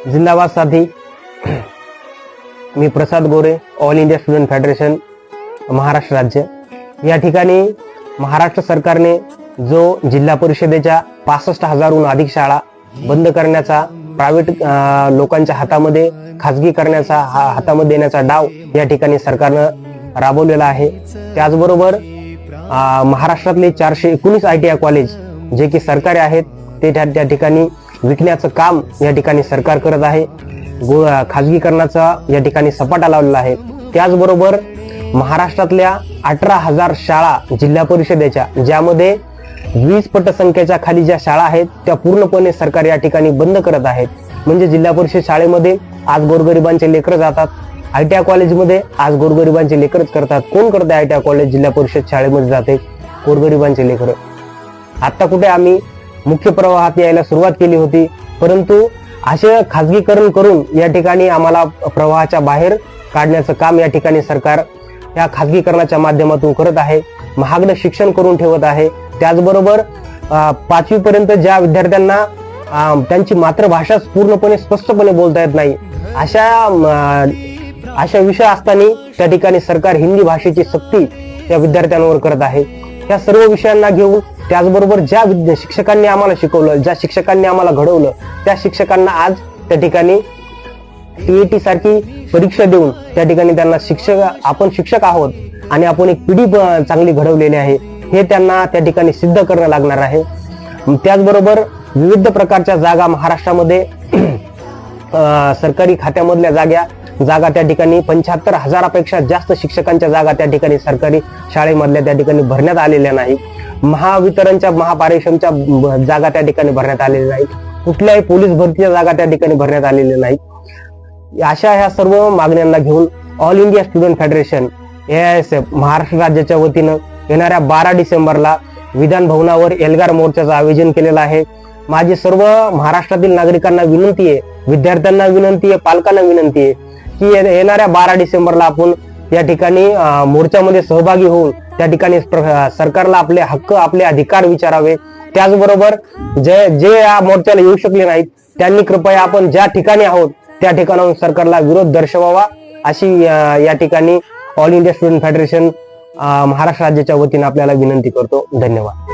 जिंदाबाद साथी. मी Prasad Gore, All India Student Federation Maharashtra राज्य. या ठिकाणी महाराष्ट्र सरकारने जो जिल्हा परिषदेच्या 65,000हून अधिक शाळा बंद करण्याचा, प्रायव्हेट लोकांच्या हातामध्ये खाजगी करण्याचा, हातामध्ये देण्याचा डाव या ठिकाणी सरकारनं राबवलेला आहे. त्याचबरोबर महाराष्ट्रातले 419 ITI कॉलेज जे की सरकारी आहेत ते त्या ठिकाणी विकण्याचं काम या ठिकाणी सरकार करत आहे. खाजगीकरणाचा या ठिकाणी सपाटा लावलेला आहे. त्याचबरोबर महाराष्ट्रातल्या 18,000 शाळा जिल्हा परिषदेच्या, ज्यामध्ये 20 पटसंख्येच्या खाली ज्या शाळा आहेत त्या पूर्णपणे सरकार या ठिकाणी बंद करत आहेत. म्हणजे जिल्हा परिषद शाळेमध्ये आज गोरगरिबांचे लेकरं जातात, ITI कॉलेजमध्ये आज गोरगरिबांचे लेकरच करतात. कोण करते ITI कॉलेज जिल्हा परिषद शाळेमध्ये जाते? गोरगरिबांचे लेकरं. आता कुठे आम्ही मुख्य प्रवाहात यायला सुरुवात केली होती, परंतु असे खाजगीकरण करून या ठिकाणी आम्हाला प्रवाहाच्या बाहेर काढण्याचं काम या ठिकाणी सरकार या खाजगीकरणाच्या माध्यमातून करत आहे. महागडं शिक्षण करून ठेवत आहे. त्याचबरोबर 5वी पर्यंत ज्या विद्यार्थ्यांना त्यांची मातृभाषा पूर्णपणे स्पष्टपणे बोलता येत नाही, अशा विषय असताना त्या ठिकाणी सरकार हिंदी भाषेची सक्ती त्या विद्यार्थ्यांवर करत आहे. या सर्व विषयांना घेऊन, त्याचबरोबर ज्या शिक्षकांनी आम्हाला शिकवलं, ज्या शिक्षकांनी आम्हाला घडवलं, त्या शिक्षकांना आज त्या ठिकाणी TET सारखी परीक्षा देऊन त्या ठिकाणी त्यांना आपण शिक्षक आहोत आणि आपण एक पिढी चांगली घडवलेली आहे हे त्यांना त्या ठिकाणी सिद्ध करणं लागणार आहे. त्याचबरोबर विविध प्रकारच्या जागा महाराष्ट्रामध्ये सरकारी खात्यामधल्या जागा त्या ठिकाणी 75,000पेक्षा जास्त शिक्षकांच्या जागा त्या ठिकाणी सरकारी शाळेमधल्या त्या ठिकाणी भरण्यात आलेल्या नाही. महावितरणच्या, महापारेषणच्या जागा त्या ठिकाणी भरण्यात आलेल्या नाहीत. कुठल्याही पोलीस भरतीच्या जागा त्या ठिकाणी भरण्यात आलेल्या नाहीत. अशा ह्या सर्व मागण्यांना घेऊन all India Student federation AISF Maharashtra राज्याच्या वतीनं येणाऱ्या 12 डिसेंबरला विधान भवनावर एल्गार मोर्चाचं आयोजन केलेलं आहे. माझी सर्व महाराष्ट्रातील नागरिकांना विनंती आहे, विद्यार्थ्यांना विनंती आहे, पालकांना विनंती आहे की येणाऱ्या 12 डिसेंबरला आपण या ठिकाणी मोर्चामध्ये सहभागी होऊन त्या ठिकाणी सरकारला आपले हक्क, आपले अधिकार विचारावे. त्याचबरोबर जे या मोर्चाला येऊ शकले नाहीत त्यांनी कृपया आपण ज्या ठिकाणी आहोत त्या ठिकाणाहून सरकारला विरोध दर्शवावा, अशी या ठिकाणी all India Student Federation Maharashtra राज्याच्या वतीने आपल्याला विनंती करतो. धन्यवाद.